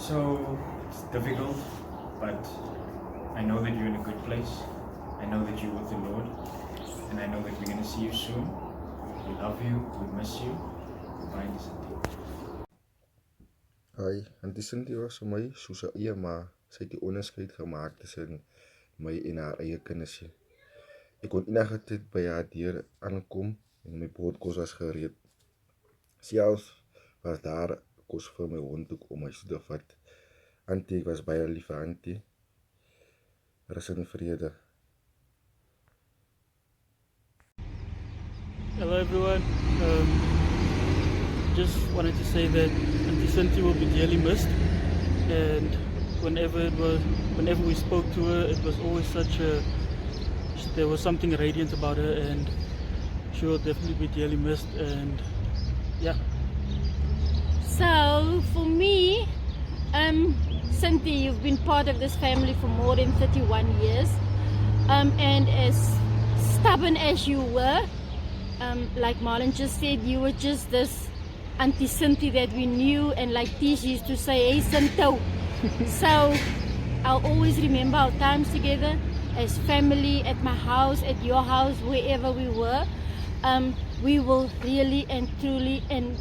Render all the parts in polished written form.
So it's difficult, but I know that you're in a good place. I know that you're with the Lord, and I know that we're going to see you soon. We love you, we miss you. Goodbye, Cynthia. Hi, Auntie Cynthia was vir my soos 'n eie ma. Sy het die onderskeid gemaak tussen my en haar eie kinders. Ek kon enige tyd by haar deur aankom en my broodkos was gereed. Selfs was daar kos vir my hond ook om my te vat. Auntie, ek was baie lief vir Auntie. Rus in vrede. Hello everyone. Just wanted to say that Auntie Cynthia will be dearly missed, and whenever we spoke to her, it was always there was something radiant about her, and she will definitely be dearly missed. And yeah. So for me, Cynthia, you've been part of this family for more than 31 years, and as stubborn as you were, like Maurreen just said, you were just this Auntie Cynthia that we knew, and like Tish used to say, hey Cynthia. So I'll always remember our times together as family, at my house, at your house, wherever we were. We will really and truly and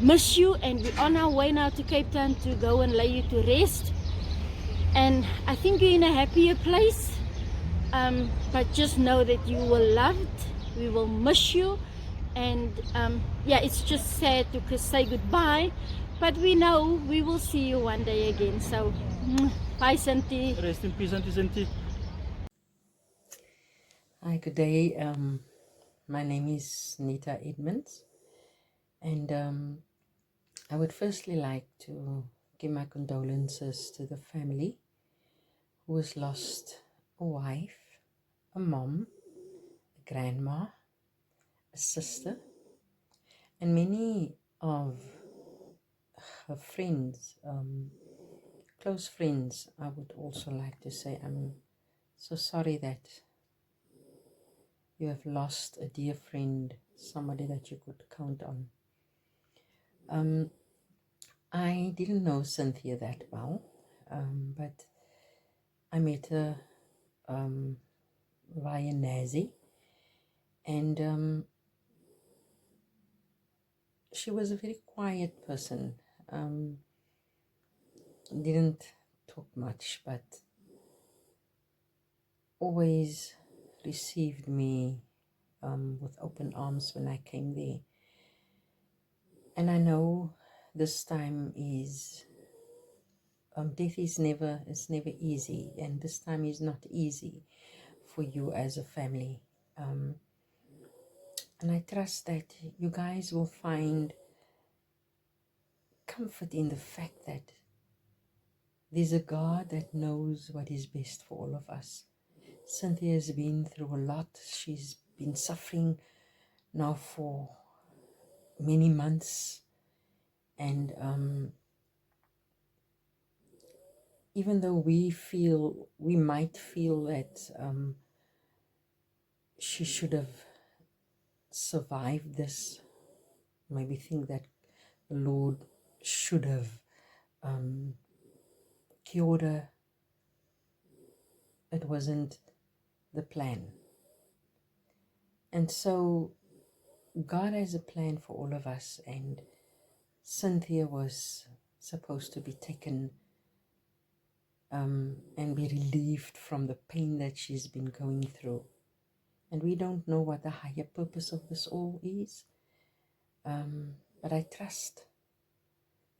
miss you, and we're on our way now to Cape Town to go and lay you to rest. And I think you're in a happier place, but just know that you were loved. We will miss you, and yeah, it's just sad to say goodbye, but we know we will see you one day again. So bye, Cynthia. Rest in peace, Auntie Cynthia. Hi, good day. My name is Nita Edmonds, and I would firstly like to give my condolences to the family who has lost a wife, a mom, a grandma, a sister, and many of her friends, close friends. I would also like to say I'm so sorry that you have lost a dear friend, somebody that you could count on. I didn't know Cynthia that well, but I met her via Nazi, and she was a very quiet person. Didn't talk much, but always received me with open arms when I came there. And I know this time is death is never easy, and this time is not easy for you as a family. And I trust that you guys will find comfort in the fact that there's a God that knows what is best for all of us. Cynthia has been through a lot. She's been suffering now for many months, and even though we might feel that she should have survived this, maybe think that the Lord should have cured her, it wasn't the plan. And so God has a plan for all of us, and Cynthia was supposed to be taken and be relieved from the pain that she's been going through. And we don't know what the higher purpose of this all is, but I trust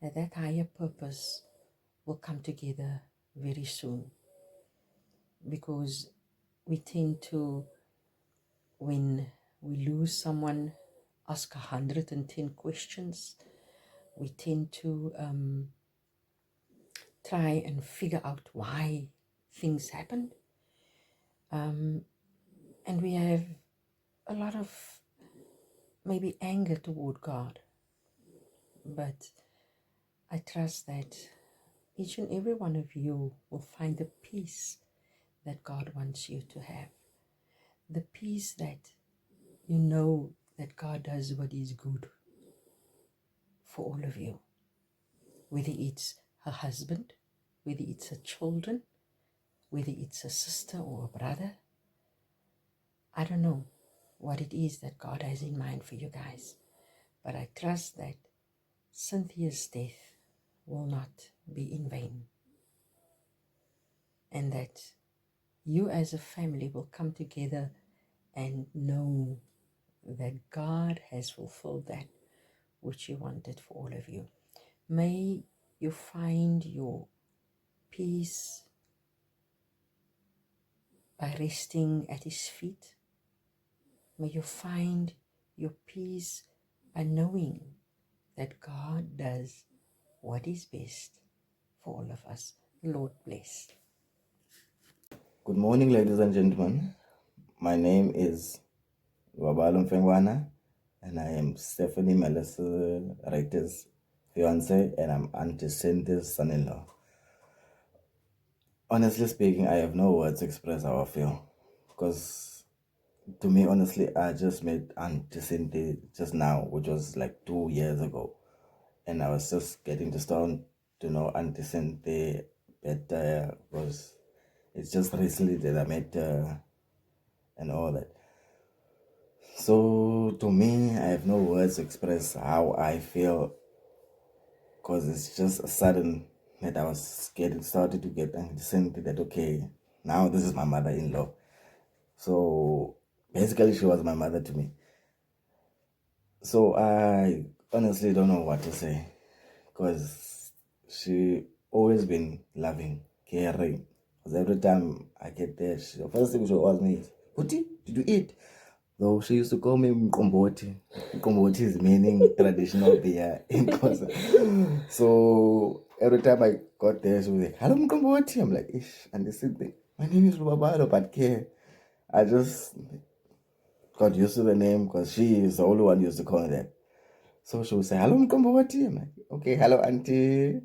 that that higher purpose will come together very soon, because we tend to, when we lose someone, ask 110 questions. We tend to try and figure out why things happened. And we have a lot of maybe anger toward God. But I trust that each and every one of you will find the peace that God wants you to have. The peace that you know that God does what is good for all of you. Whether it's her husband, whether it's her children, whether it's a sister or a brother. I don't know what it is that God has in mind for you guys, but I trust that Cynthia's death will not be in vain, and that you as a family will come together and know that God has fulfilled that which He wanted for all of you. May you find your peace by resting at His feet. May you find your peace by knowing that God does what is best for all of us. Lord bless. Good morning, ladies and gentlemen. My name is Wabalo Mfengwana, and I am Stephanie Melissa Ruiters' fiance, and I'm Auntie Cynthia's son-in-law. Honestly speaking, I have no words to express how I feel, because to me, honestly, I just met Auntie Cynthia just now, which was like 2 years ago, and I was just getting to start to know Auntie Cynthia better, because it's just recently that I met her and all that. So to me, I have no words to express how I feel, because it's just a sudden that I was started to get Cynthia that, okay, now this is my mother-in-law. So basically she was my mother to me. So I honestly don't know what to say, because she always been loving, caring. Because every time I get there, the first thing she will ask me is, Uti, did you eat? Though she used to call me Mkomboti. Mkomboti is meaning traditional beer in Xhosa. So every time I got there, she was like, hello Mkomboti. I'm like, ish, and they said, my name is Rubabalo, but care. I just got used to the name because she is the only one who used to call me that. So she would say, hello Mkomboti. I'm like, okay, hello auntie.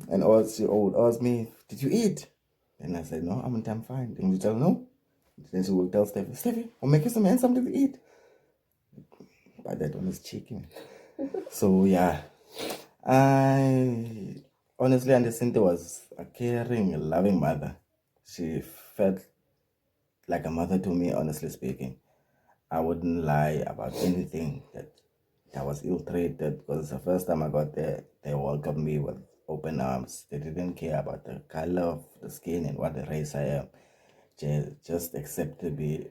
And she would ask me, did you eat? And I said, no, I'm fine. And you tell no. Then she will tell Steffi, I'll make you something to eat. But that one is chicken. So yeah, I honestly understand Cynthia was a caring, loving mother. She felt like a mother to me, honestly speaking. I wouldn't lie about anything that I was ill-treated, because the first time I got there, they welcomed me with open arms. They didn't care about the color of the skin and what the race I am. They just accepted me.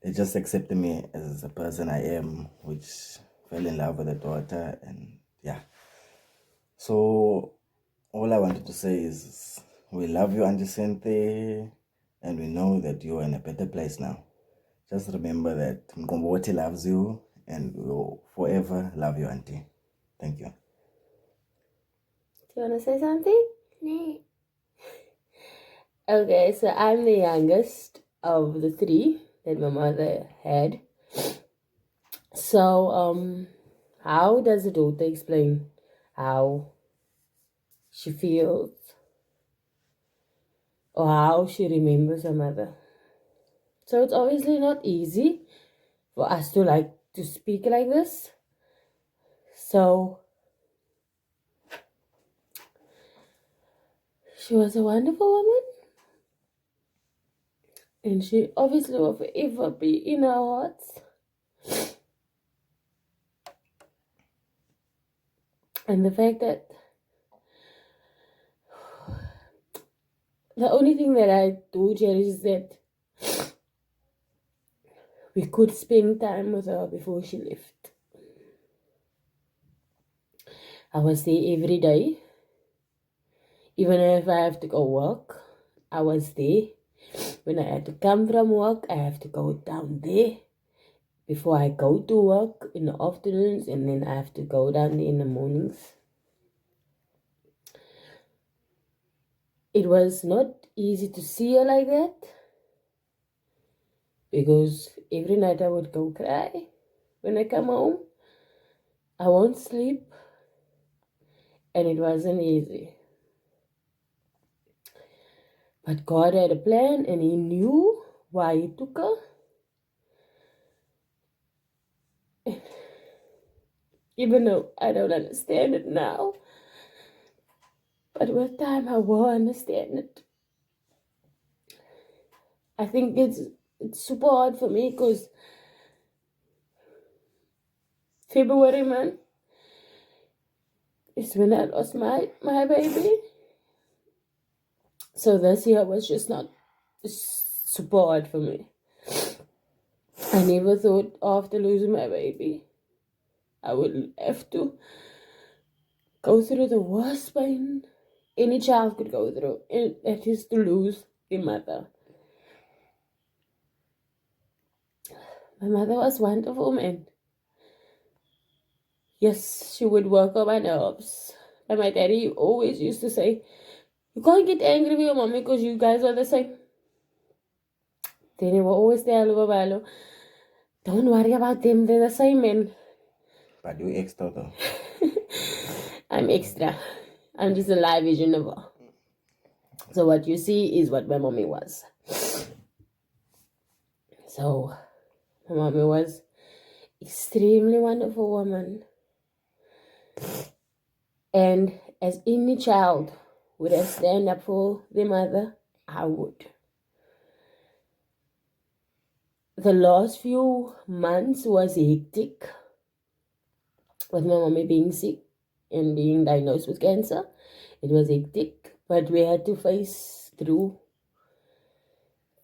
They just accepted me as the person I am, which fell in love with the daughter, and yeah. So all I wanted to say is, we love you, Auntie Cynthia, and we know that you are in a better place now. Just remember that Mkomboti loves you, and we will forever love you, Auntie. Thank you. Do you want to say something? No. Okay, so I'm the youngest of the three that my mother had. So, how does the daughter explain how she feels or how she remembers her mother? So it's obviously not easy for us to speak like this. So she was a wonderful woman, and she obviously will forever be in our hearts. And the fact that the only thing that I do cherish is that we could spend time with her before she left. I was there every day. Even if I have to go work, I was there. When I had to come from work, I have to go down there before I go to work in the afternoons, and then I have to go down there in the mornings. It was not easy to see her like that, because every night I would go cry. When I come home, I won't sleep, and it wasn't easy. But God had a plan, and He knew why He took her. And even though I don't understand it now, But with time, I will understand it. I think it's super hard for me because February, man, is when I lost my baby. So this year was just not super hard for me. I never thought after losing my baby, I would have to go through the worst pain any child could go through, and that is to lose their mother. My mother was wonderful, man. Yes, she would work on my nerves. And my daddy always used to say, you can't get angry with your mommy because you guys are the same. Then he would always tell Lubabalo, don't worry about them, they're the same, man. But you extra though. I'm extra. I'm just a live vision of her. So what you see is what my mommy was. So my mommy was extremely wonderful woman. And as any child would have stand up for their mother, I would. The last few months was hectic with my mommy being sick and being diagnosed with cancer. It was hectic, but we had to face through.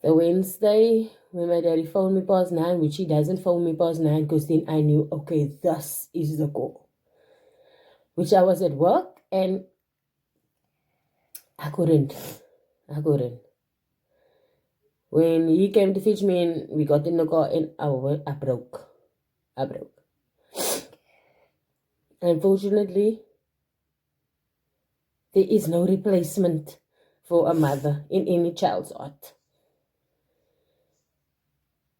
The Wednesday when my daddy phoned me past 9, which he doesn't phone me past 9 because then I knew, okay, this is the call. Which I was at work and I couldn't. When he came to fetch me and we got in the car and I broke. Unfortunately, there is no replacement for a mother in any child's heart.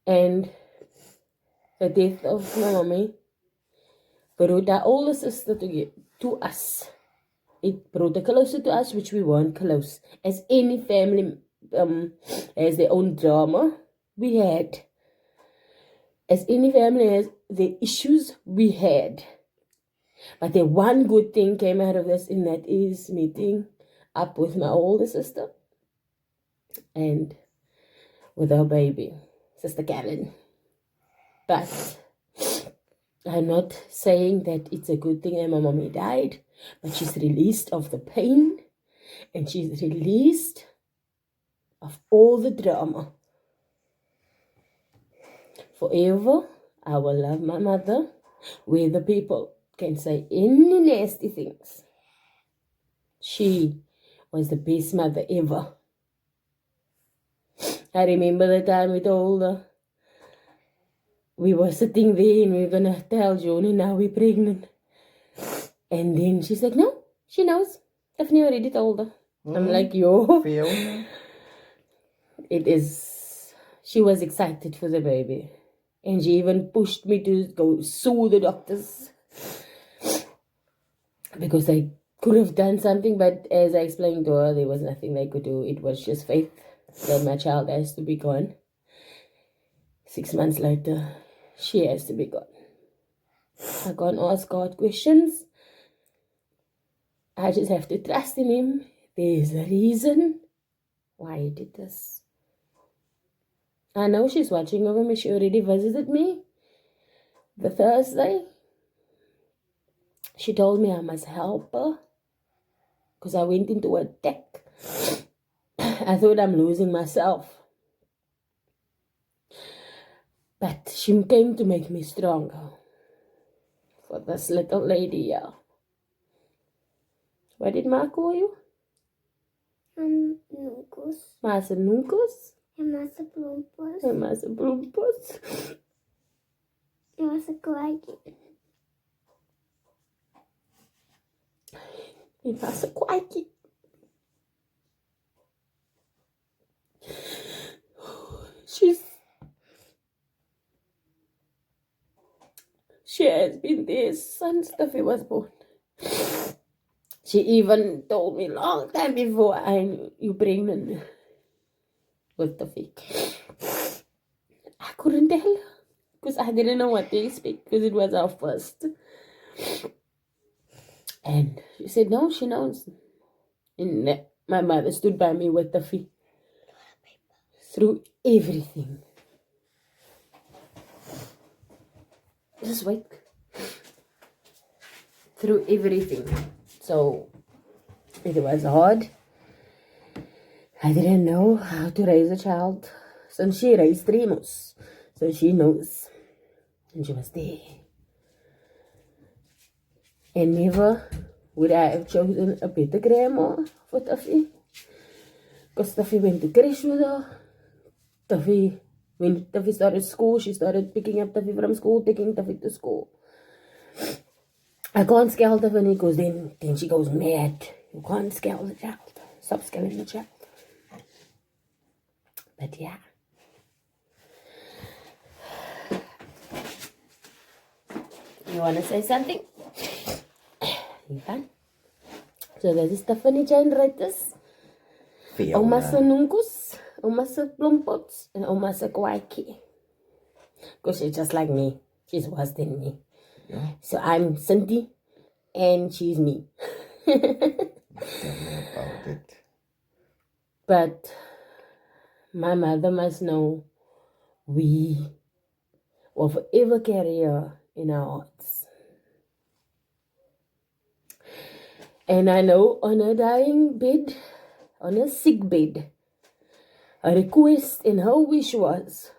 And the death of my mommy brought our older sister to us. It brought her closer to us, which we weren't close. As any family has their own drama, we had. As any family has the issues, we had. But the one good thing came out of this, and that is meeting up with my older sister and with her baby, Sister Karen. But I'm not saying that it's a good thing that my mommy died, but she's released of the pain and she's released of all the drama. Forever, I will love my mother, where the people can say any nasty things. She was the best mother ever. I remember the time we told her, we were sitting there and we were going to tell Joni now we're pregnant. And then she's like, no, she knows. Daphne already told her. I'm like, yo. It is, she was excited for the baby. And she even pushed me to go sue the doctors. Because they could have done something, but as I explained to her, there was nothing they could do. It was just faith that my child has to be gone. 6 months later, she has to be gone. I can't ask God questions. I just have to trust in Him. There's a reason why He did this. I know she's watching over me. She already visited me the Thursday. She told me I must help her because I went into a deck. I thought I'm losing myself. But she came to make me stronger for this little lady here. What did Ma call you? Nunkus. Masa Nunkus? En massa bloempos. En Masa Bloempos? En massa kwaadje. En Masa Kwaadje? She has been there since Duffy was born. She even told me long time before I knew you pregnant with Duffy. I couldn't tell her because I didn't know what to expect because it was our first. And she said, no, she knows. And my mother stood by me with the fee through everything. Just wait. Through everything. So it was hard. I didn't know how to raise a child. So she raised 3 moes. So she knows. And she was there. And never would I have chosen a better grandma for Tuffy. Because Tuffy went to crash with her. When Tuffy started school, she started picking up Tuffy from school, taking Tuffy to school. I can't scale Tuffy because then she goes mad. You can't scale the child. Stop scaling the child. But yeah. You want to say something? You can. So that is Stephanie Jane Ruiters. Oma se nunkus, Oma se plompots, and Oma se kwaiki. Because she's just like me. She's worse than me. Yeah. So I'm Cynthia, and she's me. Tell me about it. But my mother must know we will forever carry her in our hearts. And I know on her dying bed, on her sick bed, her request and her wish was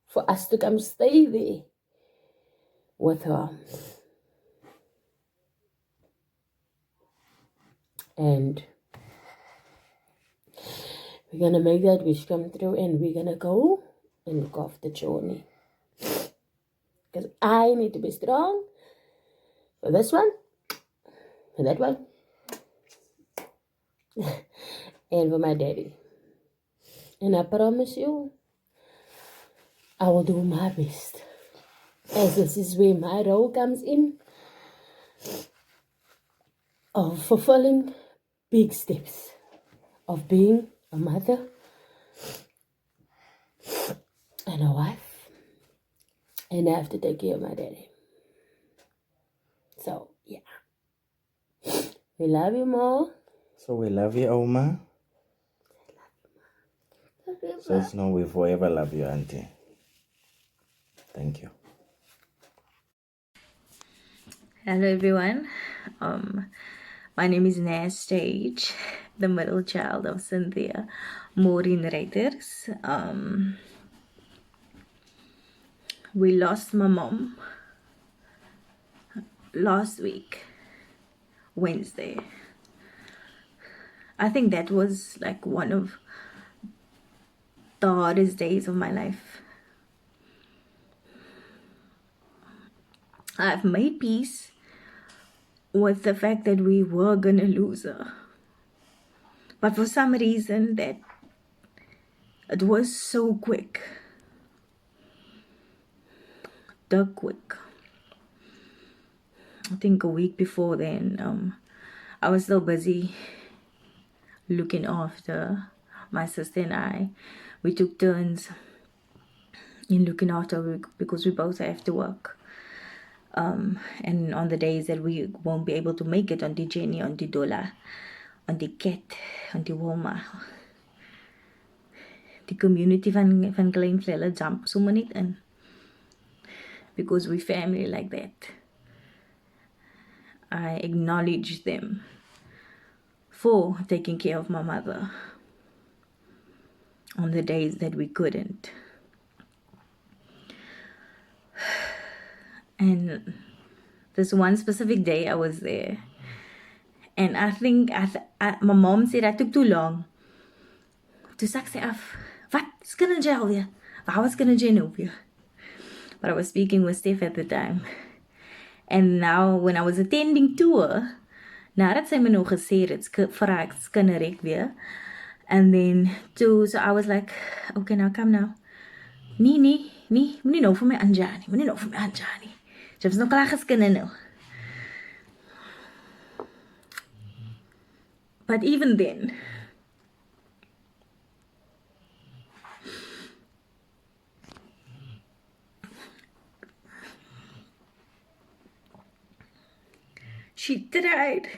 for us to come stay there with her. And we're going to make that wish come true, and we're going to go and look after Johnny. Because I need to be strong for this one, for that one, and for my daddy. And I promise you, I will do my best. As this is where my role comes in, of fulfilling big steps, of being a mother and a wife, and I have to take care of my daddy. So, yeah. We love you more. So we love you, Oma. So it's no, we forever love you, Auntie. Thank you. Hello everyone. My name is Stage, the middle child of Cynthia, Maurreen Ruiters. We lost my mom last week, Wednesday. I think that was like one of the hardest days of my life. I've made peace with the fact that we were gonna lose her. But for some reason that it was so quick. Quick. I think a week before then, I was still busy looking after my sister and I. We took turns in looking after her because we both have to work. And on the days that we won't be able to make it, on the Jenny, on the Dola, on the Cat, on the Wilma, the community van Klein Vlelle jump sommer net in. Because we family like that. I acknowledge them for taking care of my mother on the days that we couldn't. And this one specific day I was there, and I think my mom said I took too long. Toe sak sy af, wat skinne jy alweer? Waar was skinne jy nou weer? But I was speaking with Steph at the time. And now when I was attending to her, nadat sy my nou gesê het, vra ek skinnerek weer. And then so I was like, okay, now come now. Nee, moenie nou vir my aanjaar nie. Moenie nou vir my aanjaar nie. Jy was nog klaar geskinne nou. But even then, she tried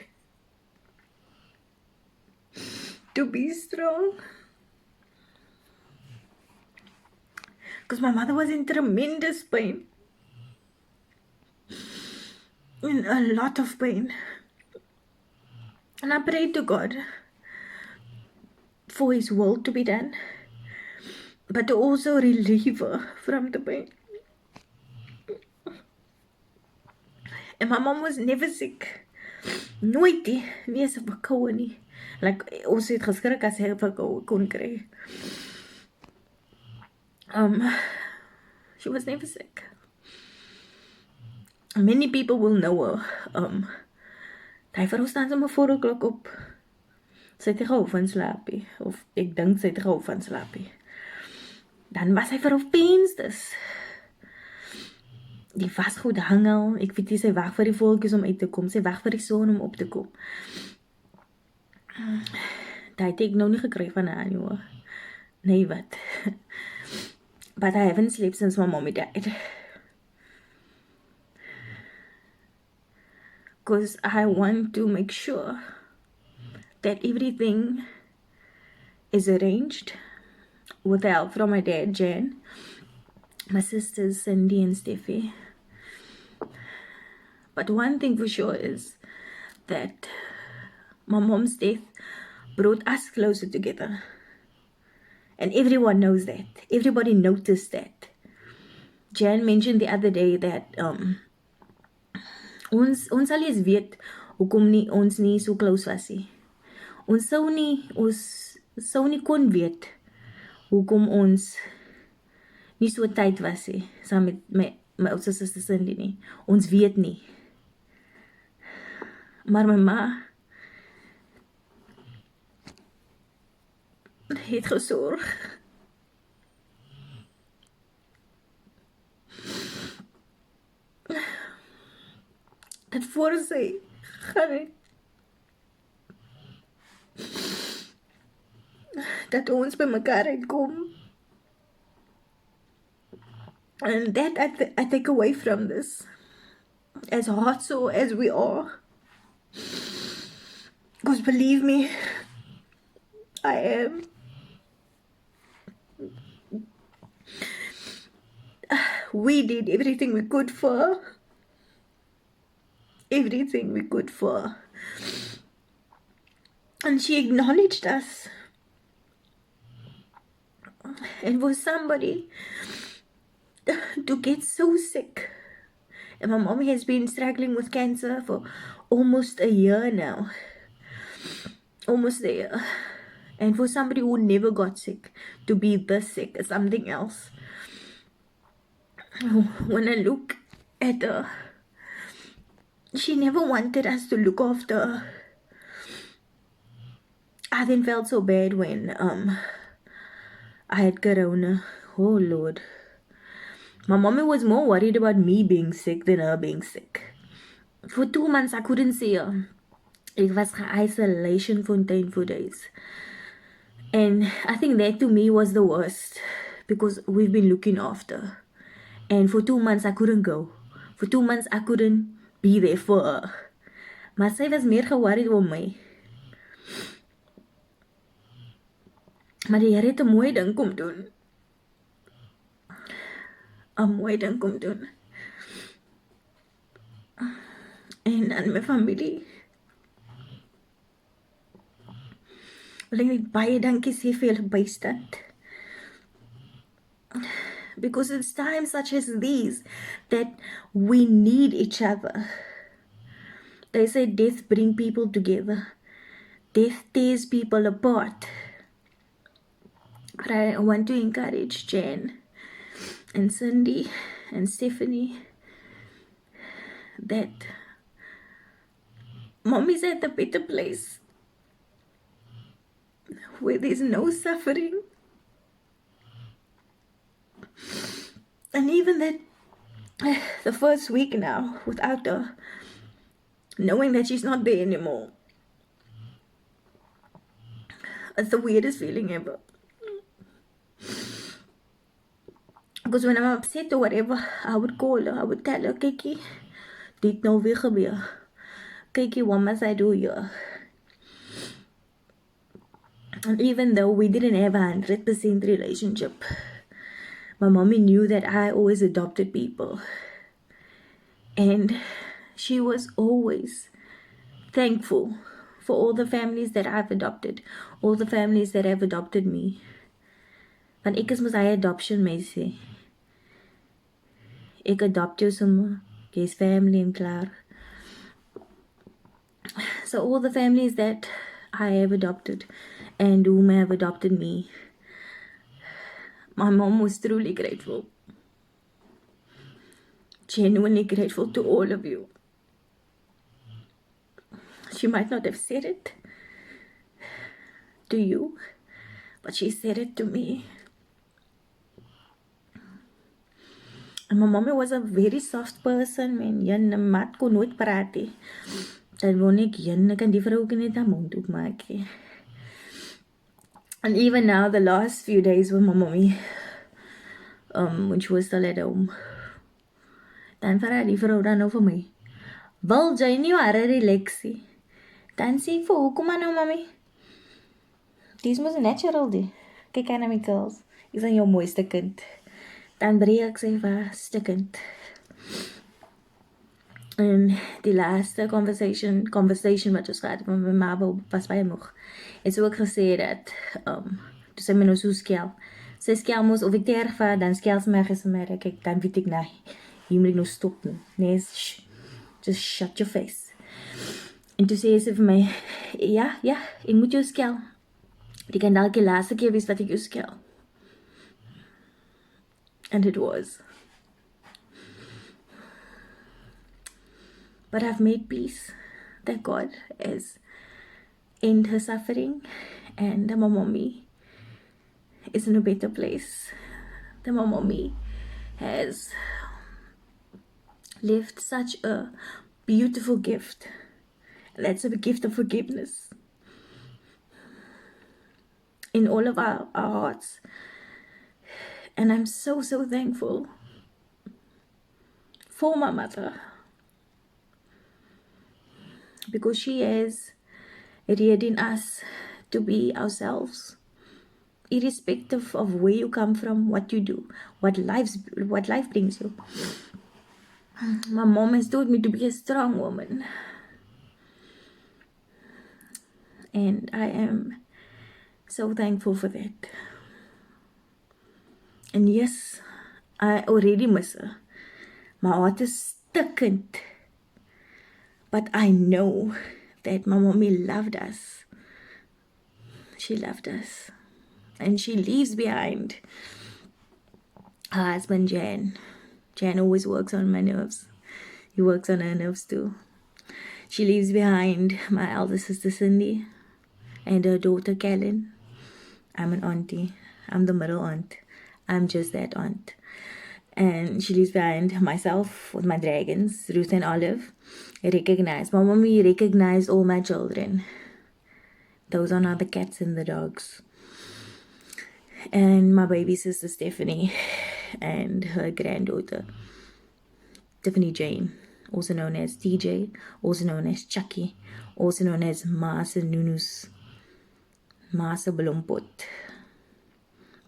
to be strong. Because my mother was in tremendous pain. In a lot of pain. And I prayed to God for His will to be done, but to also relieve her from the pain. And my mom was never sick. Nooit nie as 'n verkoue nie. Like ons het geskrik as sy 'n verkoue kon kry. She was never sick. Many people will know her. Hy vrou staan om 4 o'clock op. Sy het gehou van slaapie. Of ek dink sy het gehou van slaapie. Dan was hy vir haar peenstes. Die wasgoed hang al. Ek weet nie, sy wag vir die voeltjies om uit te kom. Sy wag vir die son om op te kom. Daai het ek nou nie gekry van haar nie hoor. Nee, wat? But I haven't slept since my mommy died. Because I want to make sure that everything is arranged with the help from my dad, Jan, my sisters, Cindy and Steffi. But one thing for sure is that my mom's death brought us closer together. And everyone knows that. Everybody noticed that. Jan mentioned the other day that ons sal eens weet hoekom ons nie so close was nie. Ons sou nie kon weet hoekom ons nie so tyd was nie, saam met my oudste suster Cindy nie. Ons weet nie. Maar my ma het gesorg dat voor sy gaan het, dat ons by mekaar uitkom. And that I take away from this, as heartsore as we are. Because believe me, I am. We did everything we could for her. Everything we could for her. And she acknowledged us. And for somebody to get so sick. And my mom has been struggling with cancer for almost a year now. Almost a year. And for somebody who never got sick to be this sick is something else. When I look at her, she never wanted us to look after her. I then felt so bad when I had corona. Oh Lord. My mommy was more worried about me being sick than her being sick. For 2 months I couldn't see her. It was isolation fontein for days. And I think that to me was the worst. Because we've been looking after her. And for 2 months I couldn't go. For 2 months I couldn't be there for her. Maar sy was meer geworried om my. Maar die Here het 'n mooi ding kom doen. 'n mooi ding kom doen. En aan my familie wil ek net baie dankie sê vir julle bystand. Because it's times such as these that we need each other. They say death brings people together. Death tears people apart. But I want to encourage Jan and Cindy and Stephanie that Mommy's at a better place where there's no suffering. And even that the first week now without her, knowing that she's not there anymore, it's the weirdest feeling ever. Because when I'm upset or whatever, I would call her, I would tell her, Kiki, dit nou weer gebeur. Kiki, what must I do here? And even though we didn't have a 100% relationship, my mommy knew that I always adopted people. And she was always thankful for all the families that I've adopted, all the families that have adopted me. Want ek is mos hy adoption meisie. Ek adopt jou sommer. Jy's family en klaar. So all the families that I have adopted and whom have adopted me, my mom was truly grateful. Genuinely grateful to all of you. She might not have said it to you, but she said it to me. And my mommy was a very soft person, man. Jan mat kon nooit praat nie. Dan wou ek jan kan die vrou net haar mond oopmaak. And even now, the last few days with my mommy, when she was still at home, dan vra die vrou dan nou vir my, wil jy nie ware relaxie? Dan sê ek vir hoekom nou mommy? Dis mos natural die. Kyk aan my girls. Is aan jou mooiste kind. Dan breek ek sy vaste kind. En die laaste conversation wat ons gehad met my ma was baie moeg. Het sy ook gesê dat, toe sy my nou so skel. Sy skel mos of ek terva, dan skel sy my gesê, kyk, dan weet ek nou, hier moet ek nou stop nou. Nee, just shut your face. En toe sê sy vir my, ja, ek moet jou skel. Die kan dalk die laaste keer wees wat ek jou skel. And it was. But I've made peace that God has ended her suffering, and my mommy is in a better place. That my mommy has left such a beautiful gift. That's a gift of forgiveness in all of our hearts. And I'm so thankful for my mother, because she has reared in us to be ourselves, irrespective of where you come from, what you do, what life brings you. My mom has taught me to be a strong woman, and I am so thankful for that. And yes, I already miss her. My heart is stikkend. But I know that my mommy loved us. She loved us. And she leaves behind her husband, Jan. Jan always works on my nerves. He works on her nerves too. She leaves behind my elder sister, Cindy, and her daughter, Kellen. I'm an auntie. I'm the middle aunt. I'm just that aunt. And she leaves behind myself with my dragons, Ruth and Olive. My mommy recognized all my children. Those are not the cats and the dogs. And my baby sister, Stephanie, and her granddaughter, Tiffany Jane, also known as TJ, also known as Chucky, also known as Maasa Nunus, Maasa Blompot,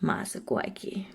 Maasa Kwaiki.